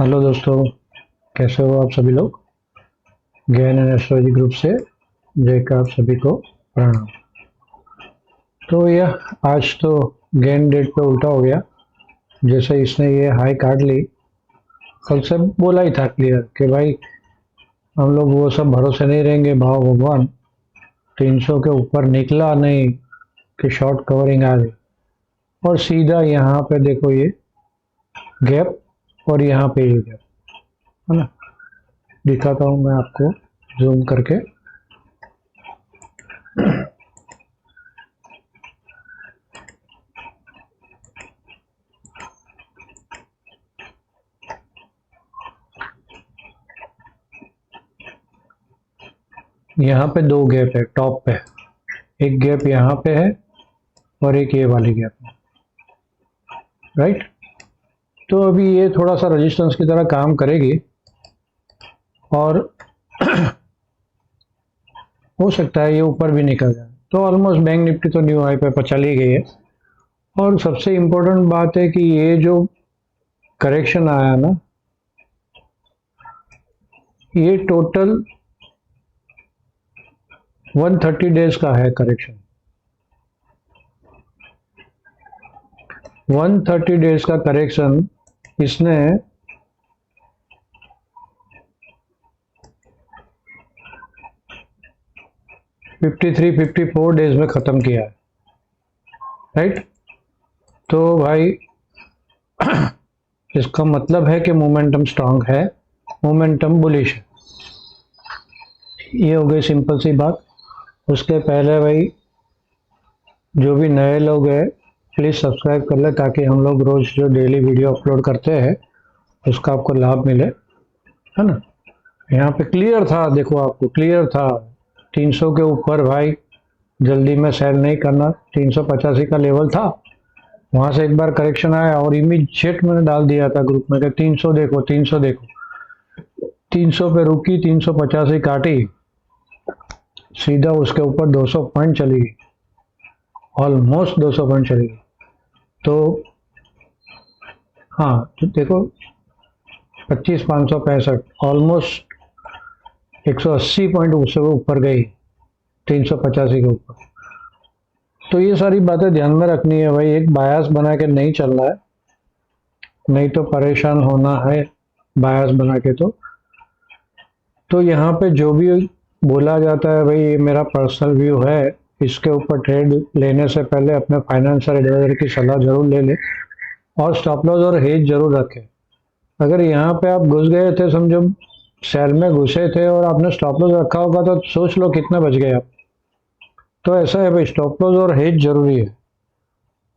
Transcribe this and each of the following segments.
Hello दोस्तों, कैसे हो आप सभी लोग। ज्ञान एंड एस्ट्रोलॉजी ग्रुप से जय का आप सभी को प्रणाम। तो यह आज तो ज्ञान डेट पे उल्टा हो गया। जैसे इसने ये हाई काट ली, कल से बोला ही था क्लियर कि भाई हम लोग वो सब भरोसे नहीं रहेंगे। भाव भगवान 300 के ऊपर निकला नहीं कि शॉर्ट कवरिंग आ गई और सीधा यहाँ पे देखो ये गैप और यहाँ पे ये गैप, है ना। दिखाता हूँ मैं आपको जूम करके। यहाँ पे दो गैप है टॉप पे, एक गैप यहाँ पे है और एक ये वाली गैप है, राइट। तो अभी ये थोड़ा सा रेजिस्टेंस की तरह काम करेगी और हो सकता है ये ऊपर भी निकल जाए। तो ऑलमोस्ट बैंक निफ्टी तो न्यू हाई पे चली गई है। और सबसे इम्पोर्टेंट बात है कि ये जो करेक्शन आया ना, ये टोटल 130 डेज का है करेक्शन। 130 डेज का करेक्शन इसने 53-54 डेज में खत्म किया है, राइट। तो भाई इसका मतलब है कि मोमेंटम स्ट्रांग है, मोमेंटम बुलिश है। ये हो गई सिंपल सी बात। उसके पहले भाई जो भी नए लोग हैं प्लीज़ सब्सक्राइब कर ले, ताकि हम लोग रोज़ जो डेली वीडियो अपलोड करते हैं उसका आपको लाभ मिले, है ना। यहाँ पे क्लियर था, देखो आपको क्लियर था 300 के ऊपर भाई जल्दी में सेल नहीं करना। 385 का लेवल था, वहां से एक बार करेक्शन आया और इमीडिएट मैंने डाल दिया था ग्रुप में कि 300 देखो 300 देखो। 300 पे रुकी, 385 काटी, सीधा उसके ऊपर 200 पॉइंट चली गई, ऑलमोस्ट 200 पॉइंट चली गई। तो हाँ, तो देखो 25,565 ऑलमोस्ट 180 पॉइंट उससे ऊपर गई 385 के ऊपर। तो ये सारी बातें ध्यान में रखनी है भाई, एक बायस बना के नहीं चलना है, नहीं तो परेशान होना है बायस बना के। तो यहाँ पे जो भी बोला जाता है भाई ये मेरा पर्सनल व्यू है, इसके ऊपर ट्रेड लेने से पहले अपने फाइनेंशियल एडवाइजर की सलाह जरूर ले ले और स्टॉप लॉस और हेज जरूर रखें। अगर यहाँ पे आप घुस गए थे, समझो सेल में घुसे थे और आपने स्टॉप लॉस रखा होगा, तो सोच लो कितने बच गए आप। तो ऐसा है भाई, स्टॉप लॉस और हेज जरूरी है।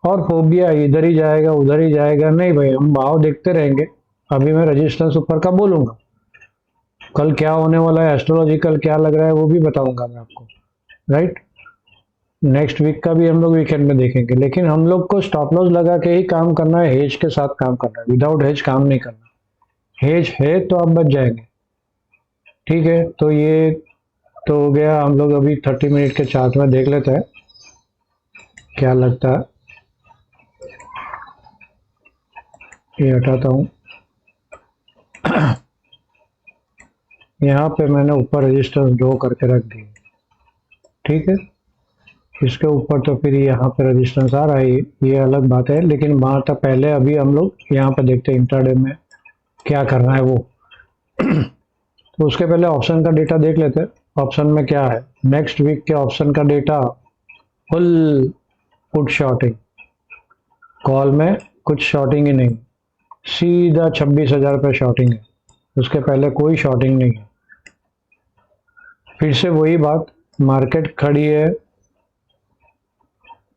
और फोबिया इधर ही जाएगा उधर ही जाएगा, नहीं भाई, हम भाव देखते रहेंगे। अभी मैं रेजिस्टेंस ऊपर का बोलूंगा, कल क्या होने वाला है, एस्ट्रोलॉजिकल क्या लग रहा है वो भी बताऊंगा मैं आपको, राइट। नेक्स्ट वीक का भी हम लोग वीकेंड में देखेंगे, लेकिन हम लोग को स्टॉप लॉस लगा के ही काम करना है, हेज के साथ काम करना है, विदाउट हेज काम नहीं करना। हेज है तो आप बच जाएंगे, ठीक है। तो ये तो हो गया। हम लोग अभी 30 मिनट के चार्ट में देख लेते हैं क्या लगता है। ये हटाता हूँ। यहाँ पे मैंने ऊपर रेजिस्टेंस ड्रॉ करके रख दी, ठीक है। इसके ऊपर तो फिर यहाँ पे रेजिस्टेंस आ रहा है, ये अलग बात है, लेकिन वहां तक पहले अभी हम लोग यहाँ पे देखते हैं इंट्राडे में क्या करना है वो। तो उसके पहले ऑप्शन का डेटा देख लेते हैं। ऑप्शन में क्या है, नेक्स्ट वीक के ऑप्शन का data full put shorting, call में कुछ शॉर्टिंग ही नहीं, सीधा 26,000 पे शॉर्टिंग है, उसके पहले कोई शॉर्टिंग नहीं है। फिर से वही बात, मार्केट खड़ी है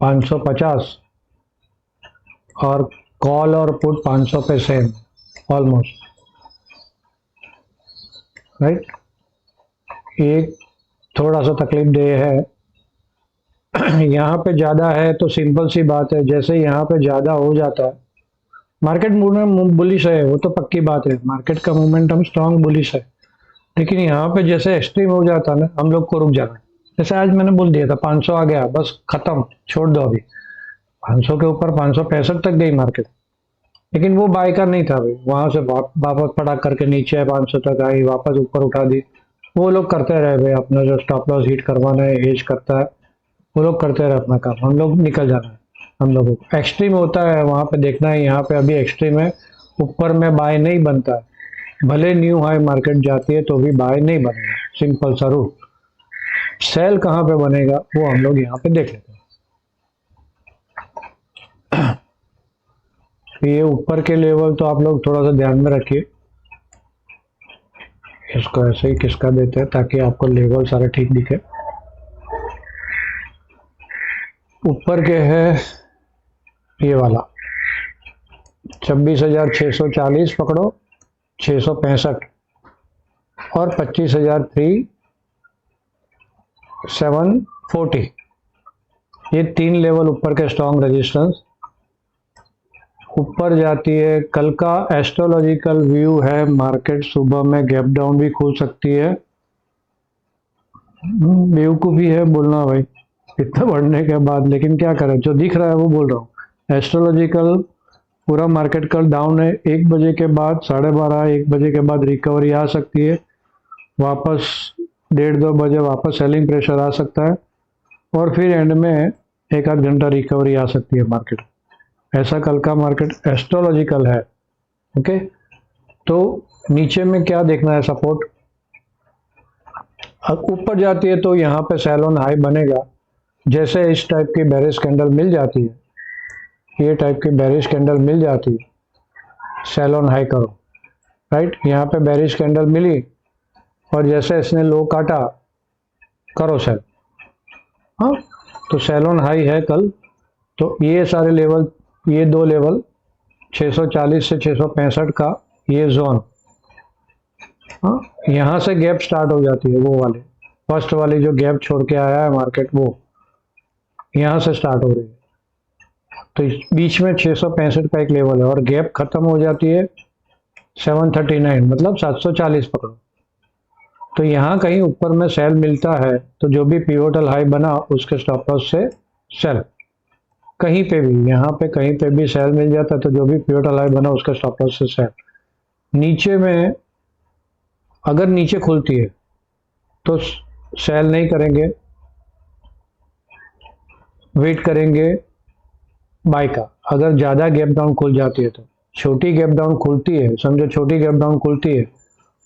550 और कॉल और पुट 500 पे सेम ऑलमोस्ट, राइट। एक थोड़ा सा तकलीफ दे है यहाँ पे ज़्यादा है, तो सिंपल सी बात है, जैसे यहाँ पे ज़्यादा हो जाता है मार्केट मूवमेंट बुलिश है, वो तो पक्की बात है, मार्केट का मोमेंटम स्ट्रांग बुलिश है। लेकिन यहाँ पे जैसे एक्सट्रीम हो जाता है ना, हम लोग को रुक जाना है। जैसे आज मैंने बोल दिया था 500 आ गया, बस खत्म, छोड़ दो। अभी 500 के ऊपर 565 तक गई मार्केट, लेकिन वो बाय का नहीं था भाई, वहां से वापस पटाख करके नीचे 500 तक आई, वापस ऊपर उठा दी। वो लोग करते रहे भाई, अपना जो स्टॉप लॉस हिट करवाना है, हेज करता है, वो लोग करते रहे अपना काम, हम लोग निकल जाना है। हम लोगों को एक्सट्रीम होता है वहां पे देखना है, यहाँ पे अभी एक्सट्रीम है, ऊपर में बाय नहीं बनता है, भले न्यू हाई मार्केट जाती है तो भी बाय नहीं बनेगा, सिंपल सा रूल। सेल कहाँ पे बनेगा वो हम लोग यहाँ पे देख लेते हैं। तो ये ऊपर के लेवल तो आप लोग थोड़ा सा ध्यान में रखिए, इसको ऐसे ही किसका देते हैं ताकि आपको लेवल सारा ठीक दिखे। ऊपर के है ये वाला 26,640 पकड़ो, 665 और 25,740, ये तीन लेवल ऊपर के स्ट्रॉन्ग रेजिस्टेंस। ऊपर जाती है, कल का एस्ट्रोलॉजिकल व्यू है, मार्केट सुबह में गैप डाउन भी खुल सकती है। बेवकूफ़ी है बोलना भाई इतना बढ़ने के बाद, लेकिन क्या करें, जो दिख रहा है वो बोल रहा हूँ। एस्ट्रोलॉजिकल पूरा मार्केट कल डाउन है, 1 बजे के बाद 12:30 1 बजे के बाद रिकवरी आ सकती है, वापस 1:30 2 बजे वापस सेलिंग प्रेशर आ सकता है, और फिर एंड में 1 आध घंटा रिकवरी आ सकती है मार्केट। ऐसा कल का मार्केट एस्ट्रोलॉजिकल है। ओके, तो नीचे में क्या देखना है, सपोर्ट। अब ऊपर जाती है तो यहाँ पे सेल ऑन हाई बनेगा, जैसे इस टाइप की बेरिश कैंडल मिल जाती है, ये टाइप की बेरिश कैंडल मिल जाती है, सेल ऑन हाई करो। राइट, यहाँ पे बेरिश कैंडल मिली और जैसे इसने लो काटा, करो सेल। हाँ, तो सेल ऑन हाई है कल, तो ये सारे लेवल, ये दो लेवल 640 से 665 का ये जोन, हाँ, यहाँ से गैप स्टार्ट हो जाती है, वो वाले फर्स्ट वाली जो गैप छोड़ के आया है मार्केट, वो यहाँ से स्टार्ट हो रही है। तो इस बीच में 665 का एक लेवल है और गैप खत्म हो जाती है 739, मतलब 740 पकड़ो। तो यहाँ कहीं ऊपर में सेल मिलता है तो जो भी पिवोटल हाई बना उसके स्टॉप लॉस से सेल, कहीं पे भी, यहाँ पे कहीं पे भी सेल मिल जाता है तो जो भी पिवोटल हाई बना उसका स्टॉप लॉस से सेल। नीचे में अगर नीचे खुलती है तो सेल नहीं करेंगे, वेट करेंगे बाय का। अगर ज़्यादा गैप डाउन खुल जाती है तो, छोटी गैप डाउन खुलती है, समझो छोटी गैप डाउन खुलती है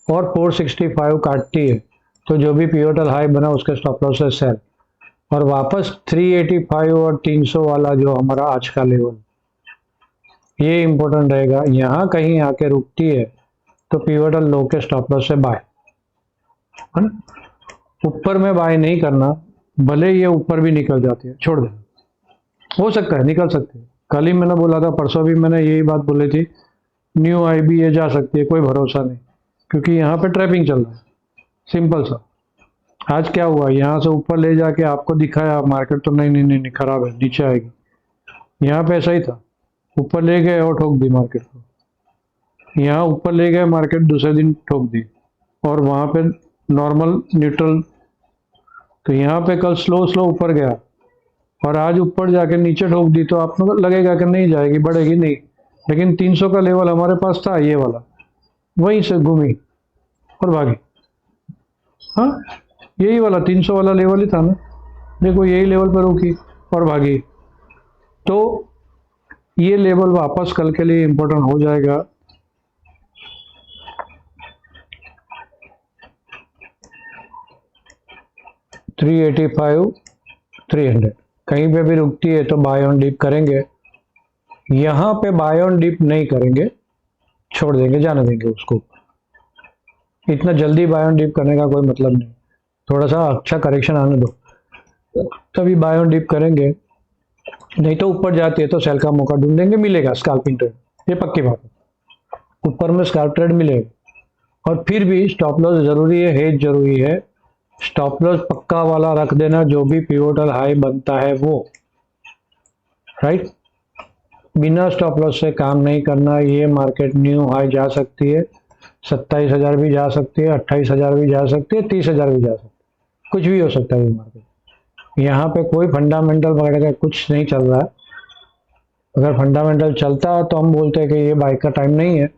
और 465 काटती है तो जो भी पिवोटल हाई बना उसके स्टॉप लॉस से सेल, और वापस 385 और 300 वाला जो हमारा आज का लेवल, ये इंपॉर्टेंट रहेगा। यहाँ कहीं आके रुकती है तो पिवोटल लो के स्टॉप लॉस से बाय, है ना। ऊपर में बाय नहीं करना, भले ये ऊपर भी निकल जाती है, छोड़ देना, हो सकता है निकल सकती है। कल ही मैंने बोला था, परसों भी मैंने यही बात बोली थी, न्यू आई भी ये जा सकती है, कोई भरोसा नहीं, क्योंकि यहाँ पे ट्रैपिंग चल रहा है, सिंपल सा। आज क्या हुआ, यहाँ से ऊपर ले जाके आपको दिखाया मार्केट तो नहीं नहीं नहीं, नहीं खराब है, नीचे आएगी। यहाँ पे ऐसा ही था, ऊपर ले गए और ठोक दी मार्केट को, यहाँ ऊपर ले गए मार्केट, दूसरे दिन ठोक दी, और वहाँ पे नॉर्मल न्यूट्रल। तो यहाँ पे कल स्लो स्लो ऊपर गया और आज ऊपर जाके नीचे ठोक दी, तो आपको लगेगा कि नहीं जाएगी, बढ़ेगी नहीं, लेकिन 300 का लेवल हमारे पास था, ये वाला, वहीं से घूमी और भागी। हाँ, यही वाला 300 वाला लेवल ही था ना, देखो यही लेवल पर रुकी और भागी। तो ये लेवल वापस कल के लिए इंपॉर्टेंट हो जाएगा। $385 $300 कहीं पे भी रुकती है तो बाय ऑन डिप करेंगे, यहाँ पे बाय ऑन डिप नहीं करेंगे, छोड़ देंगे, जाने देंगे उसको। इतना जल्दी बाय ऑन डिप करने का कोई मतलब नहीं, थोड़ा सा अच्छा करेक्शन आने दो तभी बाय ऑन डिप करेंगे, नहीं तो ऊपर जाती है तो सेल का मौका ढूंढेंगे, मिलेगा स्कैल्पिंग ट्रेड, ये पक्की बात है, ऊपर में स्कैल्प ट्रेड मिलेगा। और फिर भी स्टॉप लॉस जरूरी है, हेज जरूरी है, स्टॉप लॉस पक्का वाला रख देना, जो भी पिवोटल हाई बनता है वो, राइट। बिना स्टॉप लॉस से काम नहीं करना। ये मार्केट न्यू हाई जा सकती है, 27,000 भी जा सकती है, 28,000 भी जा सकती है, 30,000 भी जा सकती है, कुछ भी हो सकता है ये मार्केट। यहाँ पे कोई फंडामेंटल वगैरह का कुछ नहीं चल रहा है, अगर फंडामेंटल चलता तो हम बोलते हैं कि ये बाइक का टाइम नहीं है,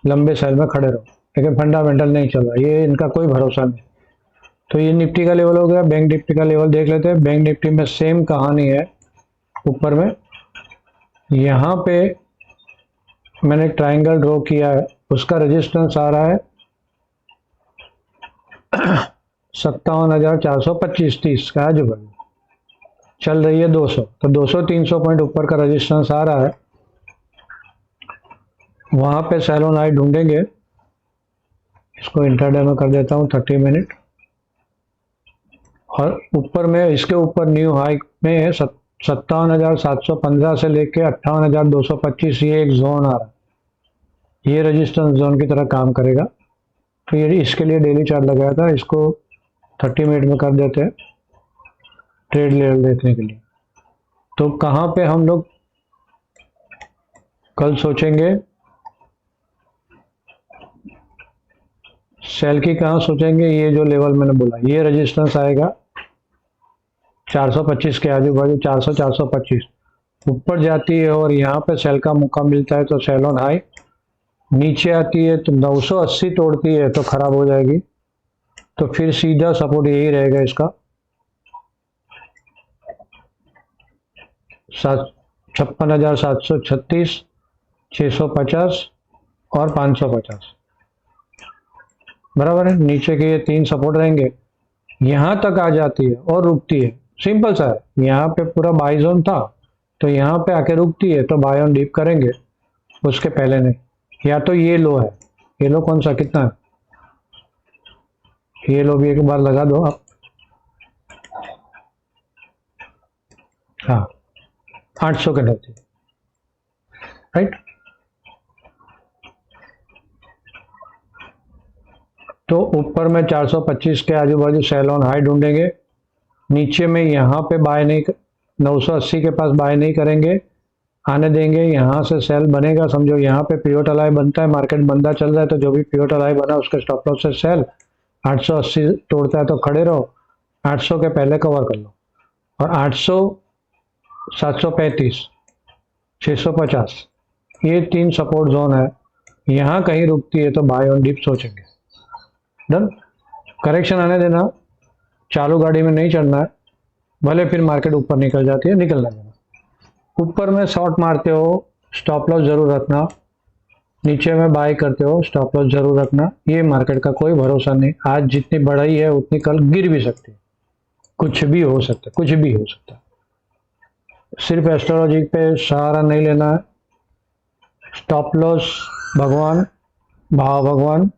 लंबे सेल में खड़े रहो, लेकिन फंडामेंटल नहीं चल रहा, ये इनका कोई भरोसा नहीं। तो ये निफ्टी का लेवल हो गया। बैंक निफ्टी का लेवल देख लेते हैं। बैंक निफ्टी में सेम कहानी है। ऊपर में यहाँ पे मैंने ट्राइंगल ड्रॉ किया है, उसका रेजिस्टेंस आ रहा है 57,425 30 का आजू बाजू, चल रही है 200, तो 200-300 पॉइंट ऊपर का रेजिस्टेंस आ रहा है, वहां पे सेलोन हाई ढूंढेंगे। इसको इंट्राडे में कर देता हूँ 30 मिनट, और ऊपर में इसके ऊपर न्यू हाई में 57,715 से लेके 58,225 ये एक जोन आ रहा है, ये रेजिस्टेंस जोन की तरह काम करेगा। तो ये इसके लिए डेली चार्ट लगाया था, इसको 30 मिनट में कर देते हैं ट्रेड लेवल देखने के लिए। तो कहाँ पे हम लोग कल सोचेंगे, सेल की कहाँ सोचेंगे, ये जो लेवल मैंने बोला, ये रेजिस्टेंस आएगा 425 के आजू बाजू, 400-425 ऊपर जाती है और यहाँ पे सेल का मौका मिलता है तो सेल ऑन हाई, नीचे आती है तो 980 तोड़ती है तो खराब हो जाएगी, तो फिर सीधा सपोर्ट यही रहेगा इसका 56,736, 650 और 550 बराबर है। नीचे के ये 3 सपोर्ट रहेंगे, यहाँ तक आ जाती है और रुकती है, सिंपल सा है। यहाँ पे पूरा बाई जोन था तो यहाँ पे आके रुकती है तो बाय ऑन डीप करेंगे, उसके पहले नहीं। या तो ये लो है, ये लो कौन सा कितना है, ये लो भी एक बार लगा दो आप, हाँ 800 के रहती है, राइट। तो ऊपर में 425 के आजू बाजू सेल ऑन हाई ढूंढेंगे, नीचे में यहाँ पे बाय नहीं, 980 के पास बाय नहीं करेंगे, आने देंगे, यहाँ से सेल बनेगा, समझो यहाँ पे पिवट अलाइ बनता है, मार्केट बंदा चल रहा है तो जो भी पिवट अलाइ बना उसके स्टॉप लॉस से सेल, 880 तोड़ता है तो खड़े रहो, 800 के पहले कवर कर लो, और 800, 735, 650 ये 3 सपोर्ट जोन है, यहाँ कहीं रुकती है तो बाय ऑन डिप सोचेंगे। डन। करेक्शन आने देना, चालू गाड़ी में नहीं चढ़ना है, भले फिर मार्केट ऊपर निकल जाती है, निकलना देना। ऊपर में शॉर्ट मारते हो स्टॉप लॉस जरूर रखना, नीचे में बाय करते हो स्टॉप लॉस जरूर रखना। ये मार्केट का कोई भरोसा नहीं, आज जितनी बढ़ाई है उतनी कल गिर भी सकती है, कुछ भी हो सकता है, कुछ भी हो सकता है। सिर्फ एस्ट्रोलॉजी पे सहारा नहीं लेना है, स्टॉप लॉस भगवान, भाव भगवान,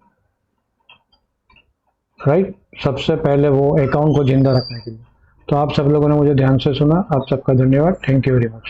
राइट, सबसे पहले वो अकाउंट को जिंदा रखने के लिए। तो आप सब लोगों ने मुझे ध्यान से सुना, आप सबका धन्यवाद, थैंक यू वेरी मच।